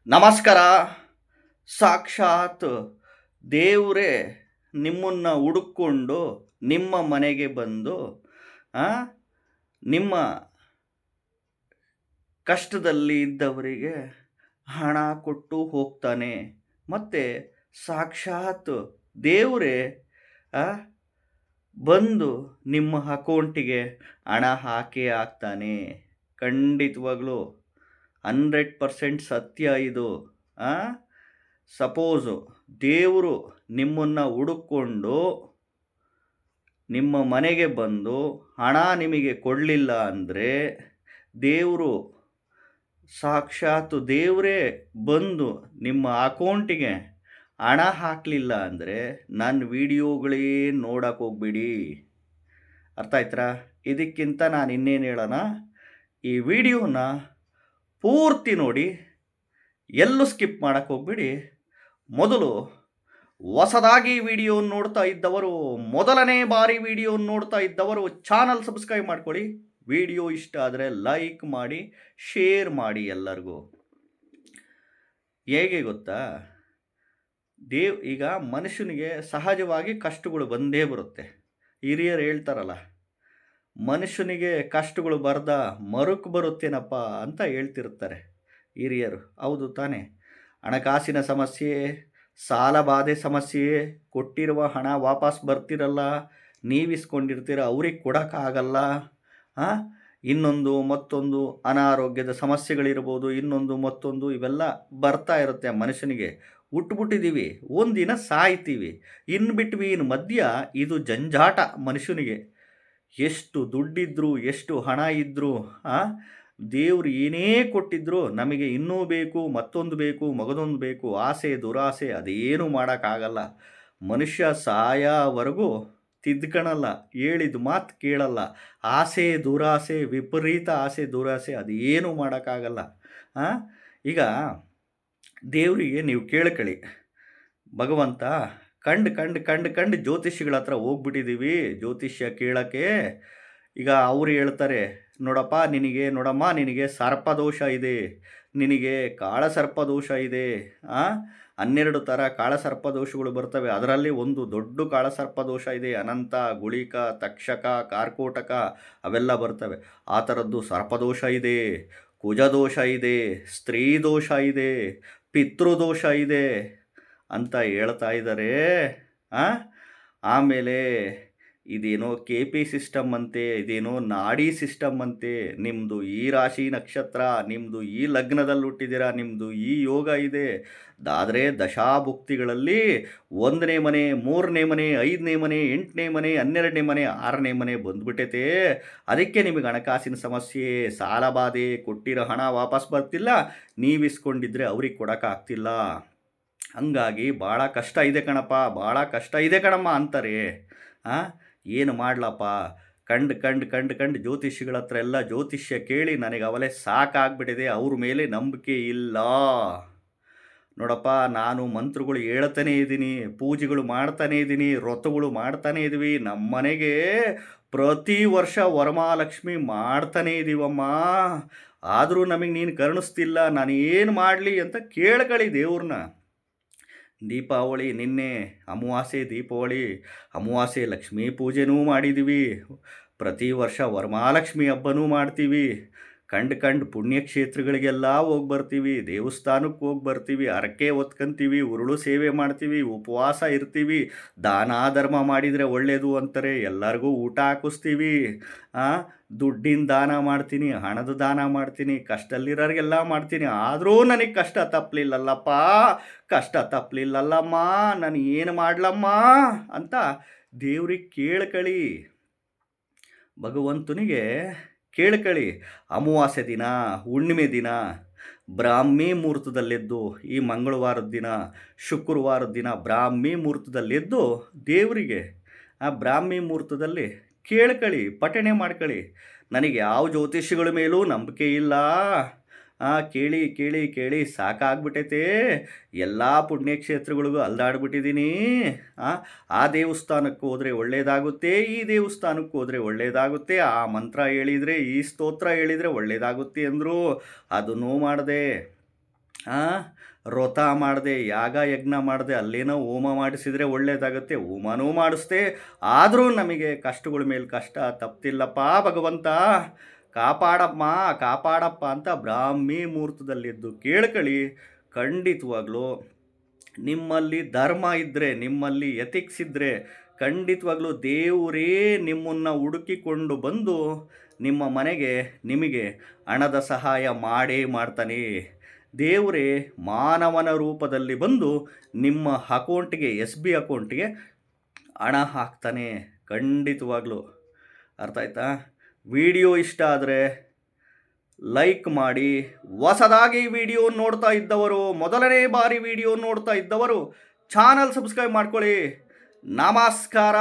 ನಮಸ್ಕಾರ. ಸಾಕ್ಷಾತ್ ದೇವರೇ ನಿಮ್ಮನ್ನು ಹುಡುಕೊಂಡು ನಿಮ್ಮ ಮನೆಗೆ ಬಂದು ಆ, ನಿಮ್ಮ ಕಷ್ಟದಲ್ಲಿ ಇದ್ದವರಿಗೆ ಹಣ ಕೊಟ್ಟು ಹೋಗ್ತಾನೆ. ಮತ್ತು ಸಾಕ್ಷಾತ್ ದೇವರೇ ಆ, ಬಂದು ನಿಮ್ಮ ಅಕೌಂಟಿಗೆ ಹಣ ಹಾಕೇ ಹಾಕ್ತಾನೆ. ಖಂಡಿತವಾಗ್ಲೂ 100% ಸತ್ಯ ಇದು. ಸಪೋಸು ದೇವರು ನಿಮ್ಮನ್ನು ಹುಡುಕೊಂಡು ನಿಮ್ಮ ಮನೆಗೆ ಬಂದು ಹಣ ನಿಮಗೆ ಕೊಡಲಿಲ್ಲ ಅಂದರೆ, ದೇವರು ಸಾಕ್ಷಾತ್ ದೇವರೇ ಬಂದು ನಿಮ್ಮ ಅಕೌಂಟಿಗೆ ಹಣ ಹಾಕಲಿಲ್ಲ ಅಂದರೆ ನನ್ನ ವಿಡಿಯೋಗಳೇ ನೋಡಕ್ಕೆ ಹೋಗ್ಬೇಡಿ. ಅರ್ಥ ಆಯ್ತಾ? ಇದಕ್ಕಿಂತ ನಾನು ಇನ್ನೇನು ಹೇಳೋಣ, ಈ ವಿಡಿಯೋನ ಪೂರ್ತಿ ನೋಡಿ, ಎಲ್ಲೂ ಸ್ಕಿಪ್ ಮಾಡೋಕ್ಕೆ ಹೋಗ್ಬೇಡಿ. ಮೊದಲು ಹೊಸದಾಗಿ ವಿಡಿಯೋ ನೋಡ್ತಾ ಇದ್ದವರು, ಮೊದಲನೇ ಬಾರಿ ವಿಡಿಯೋ ನೋಡ್ತಾ ಇದ್ದವರು ಚಾನಲ್ ಸಬ್ಸ್ಕ್ರೈಬ್ ಮಾಡ್ಕೊಳ್ಳಿ. ವಿಡಿಯೋ ಇಷ್ಟ ಆದರೆ ಲೈಕ್ ಮಾಡಿ, ಶೇರ್ ಮಾಡಿ ಎಲ್ಲರಿಗೂ. ಹೇಗೆ ಗೊತ್ತಾ, ಈಗ ಮನುಷ್ಯನಿಗೆ ಸಹಜವಾಗಿ ಕಷ್ಟಗಳು ಬಂದೇ ಬರುತ್ತೆ. ಹಿರಿಯರು ಹೇಳ್ತಾರಲ್ಲ, ಮನುಷ್ಯನಿಗೆ ಕಷ್ಟಗಳು ಬರ್ದ ಮರುಕು ಬರುತ್ತೇನಪ್ಪ ಅಂತ ಹೇಳ್ತಿರ್ತಾರೆ ಹಿರಿಯರು. ಹೌದು ತಾನೇ? ಹಣಕಾಸಿನ ಸಮಸ್ಯೆ, ಸಾಲ ಬಾಧೆ ಸಮಸ್ಯೆ, ಕೊಟ್ಟಿರುವ ಹಣ ವಾಪಸ್ ಬರ್ತಿರಲ್ಲ, ನೀವಿಸ್ಕೊಂಡಿರ್ತೀರ, ಅವ್ರಿಗೆ ಕೊಡೋಕ್ಕಾಗಲ್ಲ. ಇನ್ನೊಂದು ಮತ್ತೊಂದು ಅನಾರೋಗ್ಯದ ಸಮಸ್ಯೆಗಳಿರ್ಬೋದು, ಇನ್ನೊಂದು ಮತ್ತೊಂದು, ಇವೆಲ್ಲ ಬರ್ತಾ ಇರುತ್ತೆ ಮನುಷ್ಯನಿಗೆ. ಹುಟ್ಟುಬಿಟ್ಟಿದ್ದೀವಿ, ಒಂದಿನ ಸಾಯ್ತೀವಿ. ಇನ್ ಬಿಟ್ವೀನ್ ಮಧ್ಯ ಇದು ಜಂಜಾಟ ಮನುಷ್ಯನಿಗೆ. ಎಷ್ಟು ದುಡ್ಡಿದ್ರು, ಎಷ್ಟು ಹಣ ಇದ್ದರೂ, ದೇವ್ರು ಏನೇ ಕೊಟ್ಟಿದ್ರು ನಮಗೆ ಇನ್ನೂ ಬೇಕು, ಮತ್ತೊಂದು ಬೇಕು, ಮಗದೊಂದು ಬೇಕು, ಆಸೆ ದುರಾಸೆ ಅದೇನು ಮಾಡೋಕ್ಕಾಗಲ್ಲ. ಮನುಷ್ಯ ಸಾಯೋವರೆಗೂ ತಿದ್ಕಣಲ್ಲ, ಹೇಳಿದ ಮಾತು ಕೇಳಲ್ಲ. ಆಸೆ ದುರಾಸೆ, ವಿಪರೀತ ಆಸೆ ದುರಾಸೆ ಅದೇನು ಮಾಡೋಕ್ಕಾಗಲ್ಲ. ಈಗ ದೇವರಿಗೆ ನೀವು ಕೇಳ್ಕೊಳ್ಳಿ, ಭಗವಂತ ಕಂಡು ಜ್ಯೋತಿಷಿಗಳ ಹತ್ರ ಹೋಗ್ಬಿಟ್ಟಿದ್ದೀವಿ ಜ್ಯೋತಿಷ್ಯ ಕೇಳೋಕ್ಕೆ. ಈಗ ಅವರು ಹೇಳ್ತಾರೆ, ನೋಡಮ್ಮ ನಿನಗೆ ಸರ್ಪದೋಷ ಇದೆ, ನಿನಗೆ ಕಾಳಸರ್ಪದೋಷ ಇದೆ. 12 ಥರ ಕಾಳಸರ್ಪದೋಷಗಳು ಬರ್ತವೆ. ಅದರಲ್ಲಿ ಒಂದು ದೊಡ್ಡ ಕಾಳಸರ್ಪದೋಷ ಇದೆ. ಅನಂತ, ಗುಳಿಕ, ತಕ್ಷಕ, ಕಾರ್ಕೋಟಕ ಅವೆಲ್ಲ ಬರ್ತವೆ. ಆ ಥರದ್ದು ಸರ್ಪದೋಷ ಇದೆ, ಕುಜದೋಷ ಇದೆ, ಸ್ತ್ರೀ ದೋಷ ಇದೆ, ಪಿತೃದೋಷ ಇದೆ ಅಂತ ಹೇಳ್ತಾ ಇದ್ದಾರೆ. ಆಮೇಲೆ ಇದೇನೋ KP ಸಿಸ್ಟಮ್ ಅಂತೆ, ಇದೇನೋ ನಾಡಿ ಸಿಸ್ಟಮ್ ಅಂತೆ, ನಿಮ್ಮದು ಈ ರಾಶಿ ನಕ್ಷತ್ರ, ನಿಮ್ಮದು ಈ ಲಗ್ನದಲ್ಲಿ ಹುಟ್ಟಿದ್ದೀರಾ, ನಿಮ್ಮದು ಈ ಯೋಗ ಇದೆ. ಆದರೆ ದಶಾಭುಕ್ತಿಗಳಲ್ಲಿ 1ನೇ ಮನೆ, 3ನೇ ಮನೆ, 5ನೇ ಮನೆ, 8ನೇ ಮನೆ, 12ನೇ ಮನೆ, 6ನೇ ಮನೆ ಬಂದ್ಬಿಟ್ಟೈತೆ. ಅದಕ್ಕೆ ನಿಮಗೆ ಹಣಕಾಸಿನ ಸಮಸ್ಯೆ, ಸಾಲ ಬಾಧೆ, ಕೊಟ್ಟಿರೋ ಹಣ ವಾಪಸ್ ಬರ್ತಿಲ್ಲ, ನೀವಿಸ್ಕೊಂಡಿದ್ರೆ ಅವ್ರಿಗೆ ಕೊಡೋಕ್ಕಾಗ್ತಿಲ್ಲ. ಹಂಗಾಗಿ ಭಾಳ ಕಷ್ಟ ಇದೆ ಕಣಪ್ಪ, ಭಾಳ ಕಷ್ಟ ಇದೆ ಕಣಮ್ಮ ಅಂತಾರೆ. ಏನು ಮಾಡಲಪ್ಪ, ಕಂಡು ಜ್ಯೋತಿಷಿಗಳ ಹತ್ರ ಎಲ್ಲ ಜ್ಯೋತಿಷ್ಯ ಕೇಳಿ ನನಗೆ ಅವಲೇ ಸಾಕಾಗ್ಬಿಟ್ಟಿದೆ. ಅವ್ರ ಮೇಲೆ ನಂಬಿಕೆ ಇಲ್ಲ. ನೋಡಪ್ಪ, ನಾನು ಮಂತ್ರಗಳು ಹೇಳ್ತಾನೇ ಇದ್ದೀನಿ, ಪೂಜೆಗಳು ಮಾಡ್ತಾನೇ ಇದ್ದೀನಿ, ವ್ರತಗಳು ಮಾಡ್ತಾನೇ ಇದ್ದೀವಿ. ನಮ್ಮ ಮನೆಗೆ ಪ್ರತಿ ವರ್ಷ ವರಮಹಾಲಕ್ಷ್ಮಿ ಮಾಡ್ತಾನೇ ಇದ್ದೀವಮ್ಮ. ಆದರೂ ನಮಗೆ ನೀನು ಕರುಣಿಸ್ತಿಲ್ಲ, ನಾನು ಏನು ಮಾಡಲಿ ಅಂತ ಕೇಳ್ಕೊಳ್ಳಿ ದೇವ್ರನ್ನ. ದೀಪಾವಳಿ ನಿನ್ನೆ ಅಮಾವಾಸ್ಯೆ, ಅಮಾವಾಸ್ಯೆ ಲಕ್ಷ್ಮೀ ಪೂಜೆನೂ ಮಾಡಿದ್ದೀವಿ. ಪ್ರತಿ ವರ್ಷ ವರಮಹಾಲಕ್ಷ್ಮಿ ಹಬ್ಬನೂ ಮಾಡ್ತೀವಿ. ಕಂಡು ಪುಣ್ಯಕ್ಷೇತ್ರಗಳಿಗೆಲ್ಲ ಹೋಗಿ ಬರ್ತೀವಿ, ದೇವಸ್ಥಾನಕ್ಕೆ ಹೋಗಿ ಬರ್ತೀವಿ, ಹರಕೆ ಹೊತ್ಕೊಂತೀವಿ, ಉರುಳು ಸೇವೆ ಮಾಡ್ತೀವಿ, ಉಪವಾಸ ಇರ್ತೀವಿ. ದಾನ ಧರ್ಮ ಮಾಡಿದರೆ ಒಳ್ಳೆಯದು ಅಂತಾರೆ, ಎಲ್ಲರಿಗೂ ಊಟ ಹಾಕಿಸ್ತೀವಿ. ದುಡ್ಡಿನ ದಾನ ಮಾಡ್ತೀನಿ, ಹಣದ ದಾನ ಮಾಡ್ತೀನಿ, ಕಷ್ಟದಲ್ಲಿರೋರಿಗೆಲ್ಲ ಮಾಡ್ತೀನಿ. ಆದರೂ ನನಗೆ ಕಷ್ಟ ತಪ್ಪಲಿಲ್ಲಲ್ಲಪ್ಪ, ಕಷ್ಟ ತಪ್ಪಲಿಲ್ಲಲ್ಲಮ್ಮ, ನಾನು ಏನು ಮಾಡಲಮ್ಮ ಅಂತ ದೇವ್ರಿಗೆ ಕೇಳ್ಕೊಳ್ಳಿ. ಭಗವಂತನಿಗೆ ಕೇಳ್ಕೊಳ್ಳಿ. ಅಮಾವಾಸ್ಯೆ ದಿನ, ಹುಣ್ಣಿಮೆ ದಿನ ಬ್ರಾಹ್ಮಿ ಮುಹೂರ್ತದಲ್ಲೆದ್ದು, ಈ ಮಂಗಳವಾರದ ದಿನ, ಶುಕ್ರವಾರದ ದಿನ ಬ್ರಾಹ್ಮಿ ಮುಹೂರ್ತದಲ್ಲೆದ್ದು ದೇವರಿಗೆ ಆ ಬ್ರಾಹ್ಮಿ ಮುಹೂರ್ತದಲ್ಲಿ ಕೇಳ್ಕೊಳ್ಳಿ, ಪಠಣೆ ಮಾಡ್ಕೊಳ್ಳಿ. ನನಗೆ ಯಾವ ಜ್ಯೋತಿಷಿಗಳ ಮೇಲೂ ನಂಬಿಕೆ ಇಲ್ಲ, ಕೇಳಿ ಕೇಳಿ ಕೇಳಿ ಸಾಕಾಗ್ಬಿಟ್ಟೈತೆ. ಎಲ್ಲ ಪುಣ್ಯಕ್ಷೇತ್ರಗಳಿಗೂ ಅಲ್ದಾಡ್ಬಿಟ್ಟಿದ್ದೀನಿ. ಆ ದೇವಸ್ಥಾನಕ್ಕೆ ಹೋದರೆ ಒಳ್ಳೆಯದಾಗುತ್ತೆ, ಈ ದೇವಸ್ಥಾನಕ್ಕೆ ಹೋದರೆ ಒಳ್ಳೆಯದಾಗುತ್ತೆ, ಆ ಮಂತ್ರ ಹೇಳಿದರೆ, ಈ ಸ್ತೋತ್ರ ಹೇಳಿದರೆ ಒಳ್ಳೆಯದಾಗುತ್ತೆ ಅಂದರು. ಅದನ್ನೂ ಮಾಡಿದೆ. ಆ, ವ್ರತ ಮಾಡದೆ, ಯಾಗ ಯಜ್ಞ ಮಾಡದೆ, ಅಲ್ಲೇನೋ ಹೋಮ ಮಾಡಿಸಿದರೆ ಒಳ್ಳೇದಾಗುತ್ತೆ, ಹೋಮನೂ ಮಾಡಿಸ್ದೆ, ಆದರೂ ನಮಗೆ ಕಷ್ಟಗಳ ಮೇಲೆ ಕಷ್ಟ ತಪ್ತಿಲ್ಲಪ್ಪ ಭಗವಂತ, ಕಾಪಾಡಮ್ಮ, ಕಾಪಾಡಪ್ಪ ಅಂತ ಬ್ರಾಹ್ಮಿ ಮುಹೂರ್ತದಲ್ಲೆದ್ದು ಕೇಳ್ಕೊಳ್ಳಿ. ಖಂಡಿತವಾಗ್ಲೂ ನಿಮ್ಮಲ್ಲಿ ಧರ್ಮ ಇದ್ದರೆ, ನಿಮ್ಮಲ್ಲಿ ಎಥಿಕ್ಸ್ ಇದ್ದರೆ, ಖಂಡಿತವಾಗ್ಲೂ ದೇವರೇ ನಿಮ್ಮನ್ನು ಹುಡುಕಿಕೊಂಡು ಬಂದು ನಿಮ್ಮ ಮನೆಗೆ ನಿಮಗೆ ಹಣದ ಸಹಾಯ ಮಾಡೇ ಮಾಡ್ತಾನೆ. ದೇವರೇ ಮಾನವನ ರೂಪದಲ್ಲಿ ಬಂದು ನಿಮ್ಮ ಅಕೌಂಟಿಗೆ, ಎಸ್ ಬಿ ಅಕೌಂಟಿಗೆ ಹಣ ಹಾಕ್ತಾನೆ. ಖಂಡಿತವಾಗ್ಲೂ ಅರ್ಥ ಆಯ್ತಾ? ವಿಡಿಯೋ ಇಷ್ಟ ಆದರೆ ಲೈಕ್ ಮಾಡಿ. ಹೊಸದಾಗಿ ವಿಡಿಯೋ ನೋಡ್ತಾ ಇದ್ದವರು, ಮೊದಲನೇ ಬಾರಿ ವಿಡಿಯೋ ನೋಡ್ತಾ ಇದ್ದವರು ಚಾನಲ್ ಸಬ್ಸ್ಕ್ರೈಬ್ ಮಾಡ್ಕೊಳ್ಳಿ. ನಮಸ್ಕಾರ.